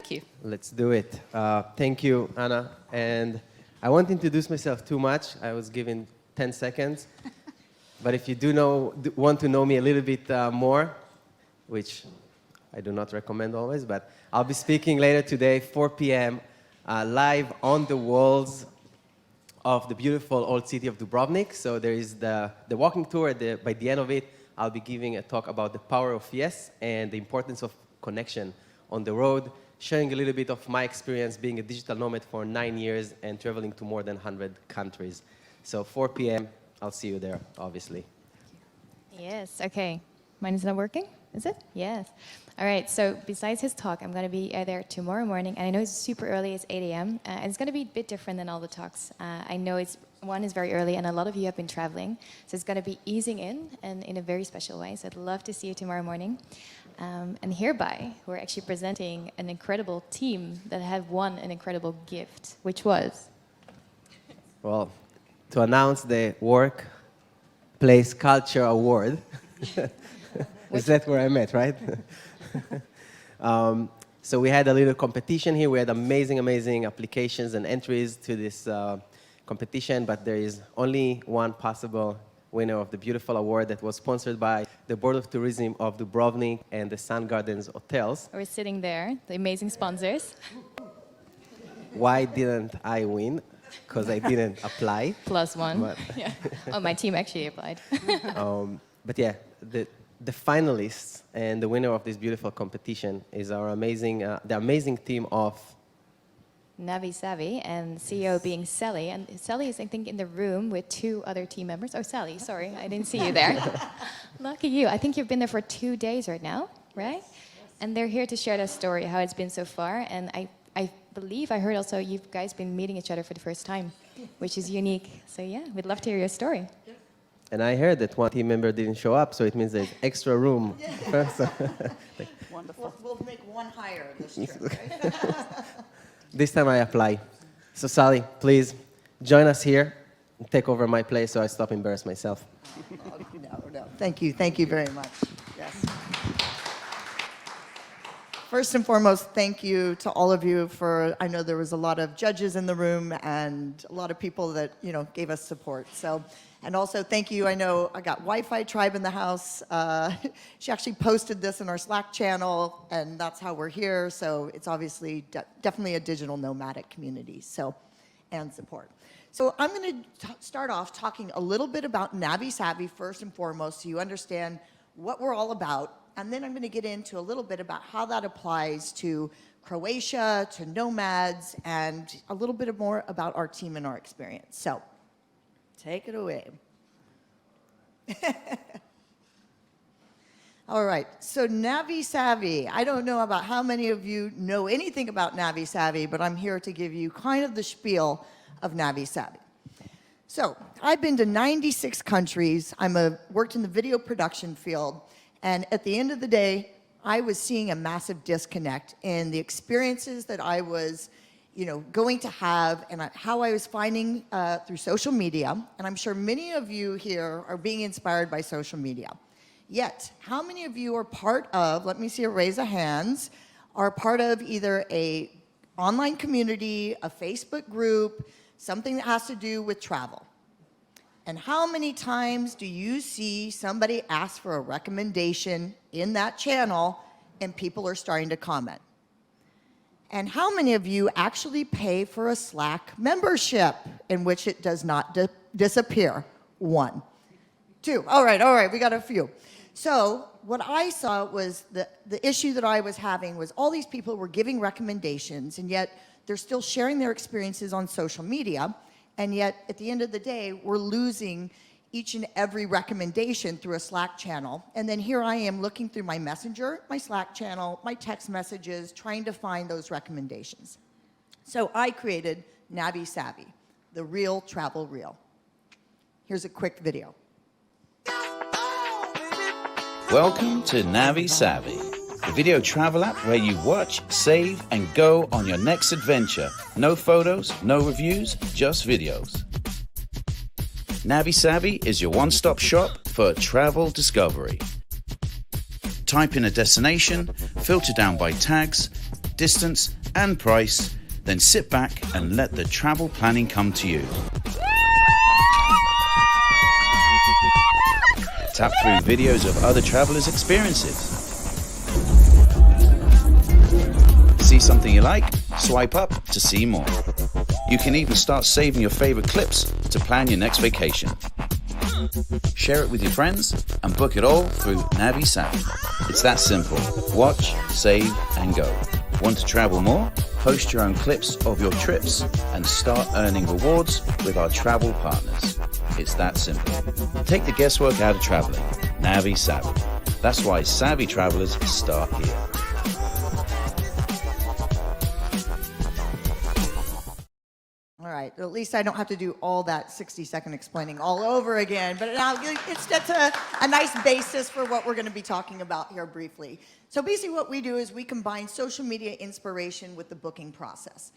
Thank you. Let's do it. Thank you, Anna. And I won't introduce myself too much. I was given 10 seconds. But if you want to know me a little bit more, which I do not recommend always, but I'll be speaking later today, 4 p.m., live on the walls of the beautiful old city of Dubrovnik. So there is the walking tour. By the end of it, I'll be giving a talk about the power of yes and the importance of connection on the road, sharing a little bit of my experience being a digital nomad for 9 years and traveling to more than 100 countries. So 4 p.m., I'll see you there, obviously. Yes, okay. Mine is not working, is it? Yes. All right, so besides his talk, I'm going to be there tomorrow morning, and I know it's super early, it's 8 a.m., and it's going to be a bit different than all the talks. I know one is very early, and a lot of you have been traveling, so it's going to be easing in, and in a very special way, so I'd love to see you tomorrow morning. And hereby, we're actually presenting an incredible team that have won an incredible gift, which was? Well, to announce the Workplace Culture Award. Is that where I met, right? So we had a little competition here. We had amazing applications and entries to this competition, but there is only one possible winner of the beautiful award that was sponsored by the Board of Tourism of Dubrovnik and the Sun Gardens Hotels. We're sitting there, the amazing sponsors. Why didn't I win? Because I didn't apply. +1. Yeah. Oh, my team actually applied. But yeah, the finalists and the winner of this beautiful competition is our the amazing team of Navi Savi, and CEO being Sally. And Sally is, I think, in the room with 2 other team members. Oh, Sally, sorry, I didn't see you there. Lucky you. I think you've been there for 2 days right now, right? Yes. And they're here to share their story, how it's been so far. And I believe I heard also you guys been meeting each other for the first time, which is unique. So yeah, we'd love to hear your story. And I heard that one team member didn't show up, so it means there's extra room. Wonderful. We'll make one higher this trip, right? This time I apply. So Sally, please join us here and take over my place so I stop embarrassing myself. No. Thank you very much. Yes. First and foremost, thank you to all of you for, I know there was a lot of judges in the room and a lot of people that, gave us support. So, and also thank you, I know I got Wi-Fi Tribe in the house. She actually posted this in our Slack channel, and that's how we're here. So it's obviously definitely a digital nomadic community, and support. So I'm going to start off talking a little bit about Navi Savvy first and foremost, so you understand what we're all about. And then I'm going to get into a little bit about how that applies to Croatia, to nomads, and a little bit more about our team and our experience. So, take it away. All right, so Navi Savvy. I don't know about how many of you know anything about Navi Savvy, but I'm here to give you kind of the spiel of Navi Savvy. So, I've been to 96 countries. Worked in the video production field. And at the end of the day, I was seeing a massive disconnect in the experiences that I was, going to have and how I was finding through social media. And I'm sure many of you here are being inspired by social media. Yet, how many of you are part of, let me see a raise of hands, are part of either a online community, a Facebook group, something that has to do with travel? And how many times do you see somebody ask for a recommendation in that channel and people are starting to comment? And how many of you actually pay for a Slack membership in which it does not disappear? 1. 2. All right, we got a few. So what I saw was the issue that I was having was all these people were giving recommendations, and yet they're still sharing their experiences on social media. And yet, at the end of the day, we're losing each and every recommendation through a Slack channel. And then here I am looking through my Messenger, my Slack channel, my text messages, trying to find those recommendations. So I created Navi Savvy, the real travel reel. Here's a quick video. Welcome to Navi Savvy, the video travel app where you watch, save, and go on your next adventure. No photos, no reviews, just videos. Navi Savvy is your one-stop shop for travel discovery. Type in a destination, filter down by tags, distance and price, then sit back and let the travel planning come to you. Tap through videos of other travelers' experiences. See something you like? Swipe up to see more. You can even start saving your favorite clips to plan your next vacation. Share it with your friends and book it all through Navi Savvy. It's that simple. Watch, save, and go. Want to travel more? Post your own clips of your trips and start earning rewards with our travel partners. It's that simple. Take the guesswork out of traveling. Navi Savvy. That's why savvy travelers start here. All right, at least I don't have to do all that 60-second explaining all over again, but now that's a nice basis for what we're going to be talking about here briefly. So basically what we do is we combine social media inspiration with the booking process.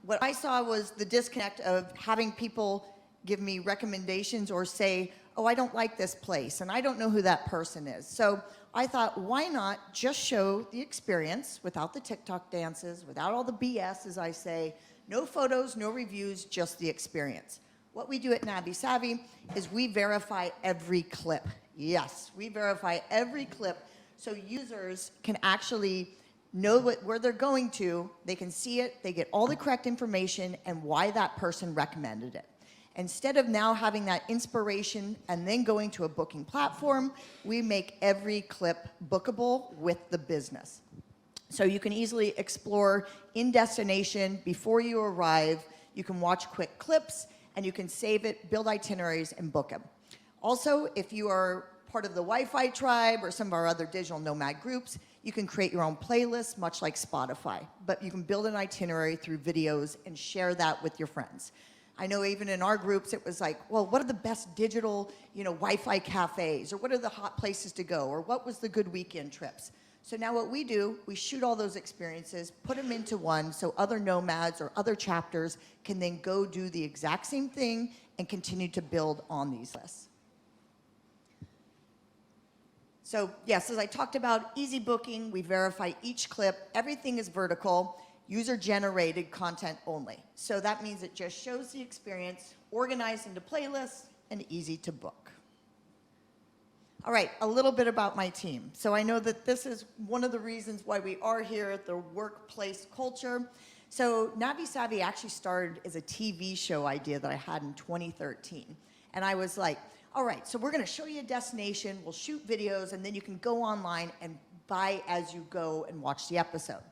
What I saw was the disconnect of having people give me recommendations or say, oh, I don't like this place, and I don't know who that person is. So I thought, why not just show the experience without the TikTok dances, without all the BS, as I say, no photos, no reviews, just the experience. What we do at Navi Savvy is we verify every clip. Yes, we verify every clip so users can actually know where they're going to, they can see it, they get all the correct information and why that person recommended it. Instead of now having that inspiration and then going to a booking platform, we make every clip bookable with the business. So you can easily explore in destination before you arrive. You can watch quick clips and you can save it, build itineraries, and book them. Also, if you are part of the Wi-Fi tribe or some of our other digital nomad groups, you can create your own playlists, much like Spotify. But you can build an itinerary through videos and share that with your friends. I know even in our groups, it was like, well, what are the best digital, Wi-Fi cafes? Or what are the hot places to go? Or what was the good weekend trips? So now what we do, we shoot all those experiences, put them into one so other nomads or other chapters can then go do the exact same thing and continue to build on these lists. So yes, as I talked about, easy booking, we verify each clip, everything is vertical, user-generated content only. So that means it just shows the experience, organized into playlists, and easy to book. All right, a little bit about my team. So I know that this is one of the reasons why we are here at the workplace culture. So Navi Savi actually started as a TV show idea that I had in 2013. And I was like, all right, so we're gonna show you a destination, we'll shoot videos, and then you can go online and buy as you go and watch the episode.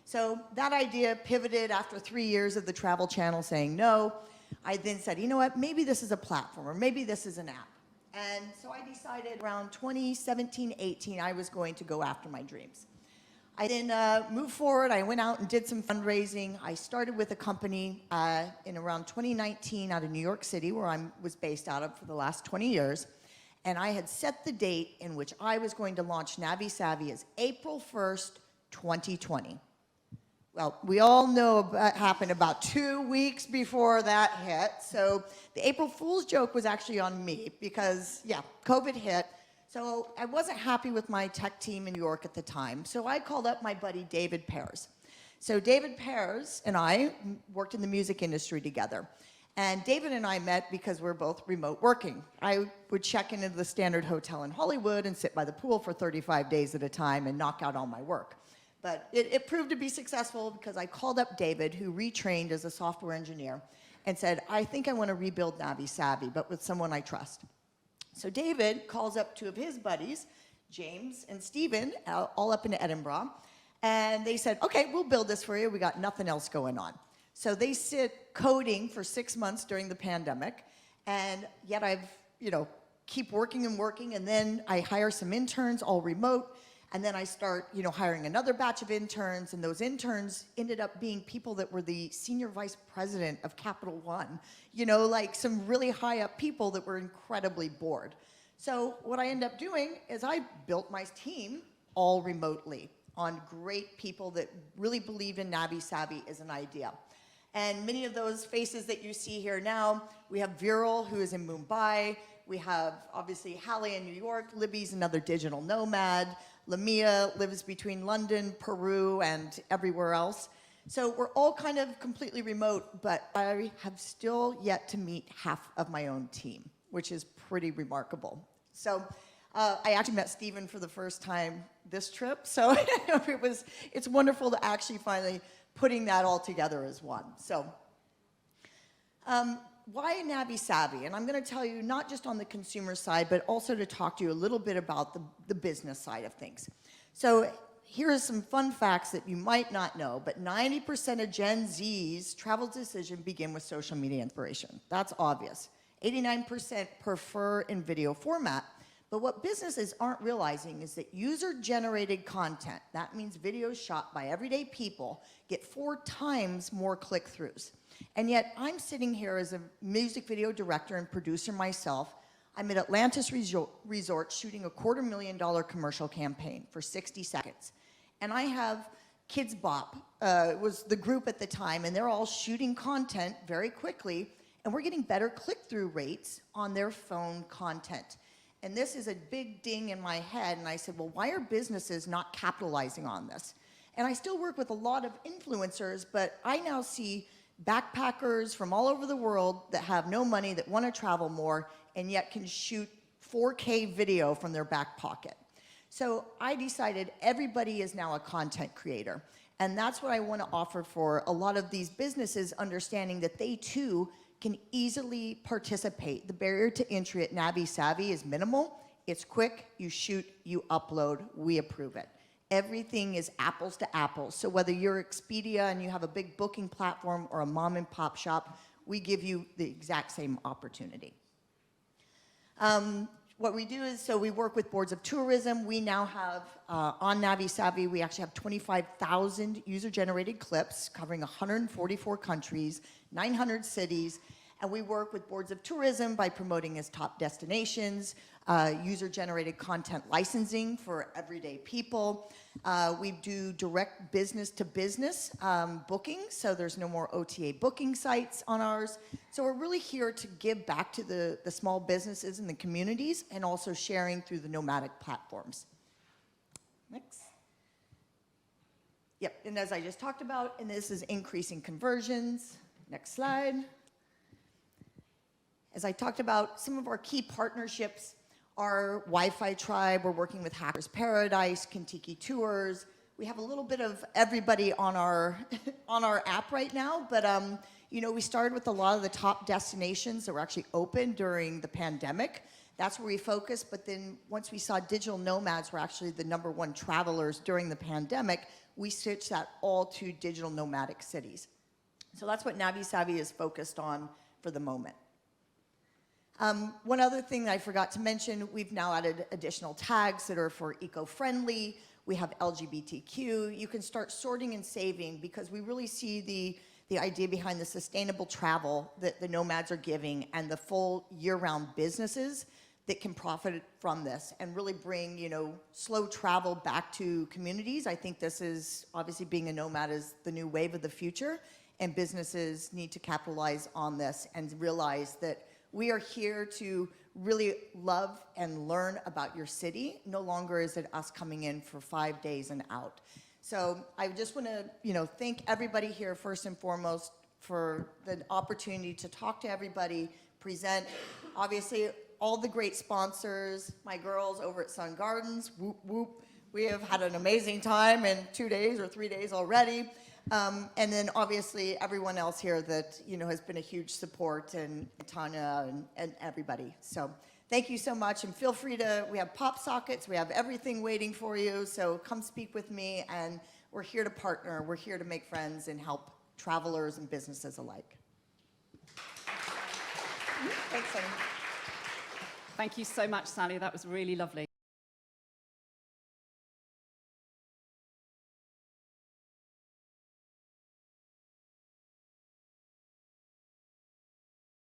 So that idea pivoted after 3 years of the Travel Channel saying no. I then said, you know what, maybe this is a platform, or maybe this is an app. And so I decided around 2017-18, I was going to go after my dreams. I then moved forward. I went out and did some fundraising. I started with a company in around 2019 out of New York City, where I was based out of for the last 20 years. And I had set the date in which I was going to launch Navi Savvy as April 1st, 2020. Well, we all know what happened about 2 weeks before that hit. So the April Fool's joke was actually on me because, yeah, COVID hit. So I wasn't happy with my tech team in New York at the time. So I called up my buddy David Pears. So David Pears and I worked in the music industry together. And David and I met because we're both remote working. I would check into the Standard Hotel in Hollywood and sit by the pool for 35 days at a time and knock out all my work. But it proved to be successful because I called up David, who retrained as a software engineer, and said, I think I want to rebuild Navi Savvy, but with someone I trust. So David calls up two of his buddies, James and Steven, all up in Edinburgh, and they said, okay, we'll build this for you. We got nothing else going on. So they sit coding for 6 months during the pandemic, and yet I've, keep working and working, and then I hire some interns, all remote. And then I start, hiring another batch of interns, and those interns ended up being people that were the senior vice president of Capital One, like some really high up people that were incredibly bored. So what I ended up doing is I built my team all remotely on great people that really believed in Navi Savvy as an idea. And many of those faces that you see here now, we have Viral, who is in Mumbai. We have, obviously, Hallie in New York. Libby's another digital nomad. Lamia lives between London, Peru, and everywhere else. So we're all kind of completely remote, but I have still yet to meet half of my own team, which is pretty remarkable. So I actually met Stephen for the first time this trip, so it's wonderful to actually finally putting that all together as one. So why Navi Savvy? And I'm going to tell you not just on the consumer side, but also to talk to you a little bit about the business side of things. So here are some fun facts that you might not know, but 90% of Gen Z's travel decision begin with social media inspiration. That's obvious. 89% prefer in video format. But what businesses aren't realizing is that user-generated content, that means videos shot by everyday people, get 4 times more click-throughs. And yet, I'm sitting here as a music video director and producer myself. I'm at Atlantis Resort shooting a $250,000 commercial campaign for 60 seconds. And I have Kids Bop, was the group at the time, and they're all shooting content very quickly, and we're getting better click-through rates on their phone content. And this is a big ding in my head, and I said, well, why are businesses not capitalizing on this? And I still work with a lot of influencers, but I now see backpackers from all over the world that have no money, that want to travel more, and yet can shoot 4K video from their back pocket. So I decided everybody is now a content creator. And that's what I want to offer for a lot of these businesses, understanding that they too can easily participate. The barrier to entry at Navi Savvy is minimal. It's quick, you shoot, you upload, we approve it. Everything is apples to apples. So whether you're Expedia and you have a big booking platform or a mom and pop shop, we give you the exact same opportunity. What we do is, so we work with boards of tourism. We now have, on Navi Savvy, we actually have 25,000 user-generated clips covering 144 countries, 900 cities, and we work with boards of tourism by promoting as top destinations, user-generated content licensing for everyday people. We do direct business-to-business booking, so there's no more OTA booking sites on ours. So we're really here to give back to the small businesses and the communities, and also sharing through the nomadic platforms. Next. Yep, and as I just talked about, and this is increasing conversions. Next slide. As I talked about, some of our key partnerships are Wi-Fi Tribe. We're working with Hackers Paradise, Kentucky Tours. We have a little bit of everybody on our on our app right now, but you know, we started with a lot of the top destinations that were actually open during the pandemic. That's where we focused, but then once we saw digital nomads were actually the #1 travelers during the pandemic, we switched that all to digital nomadic cities. So that's what Navi Savvy is focused on for the moment. One other thing that I forgot to mention, we've now added additional tags that are for eco-friendly. We have LGBTQ. You can start sorting and saving, because we really see the idea behind the sustainable travel that the nomads are giving, and the full year-round businesses that can profit from this and really bring, you know, slow travel back to communities. I think this is, obviously being a nomad is the new wave of the future, and businesses need to capitalize on this and realize that we are here to really love and learn about your city. No longer is it us coming in for 5 days and out. So I just want to, you know, thank everybody here first and foremost for the opportunity to talk to everybody, present. Obviously, all the great sponsors, my girls over at Sun Gardens, whoop, whoop. We have had an amazing time in 2 days or 3 days already. And then obviously everyone else here that, you know, has been a huge support, and Tanya and everybody. So thank you so much, and feel free to, we have pop sockets, we have everything waiting for you, so come speak with me, and we're here to partner, we're here to make friends and help travelers and businesses alike. Thanks, Sonny. Thank you so much, Sally. That was really lovely.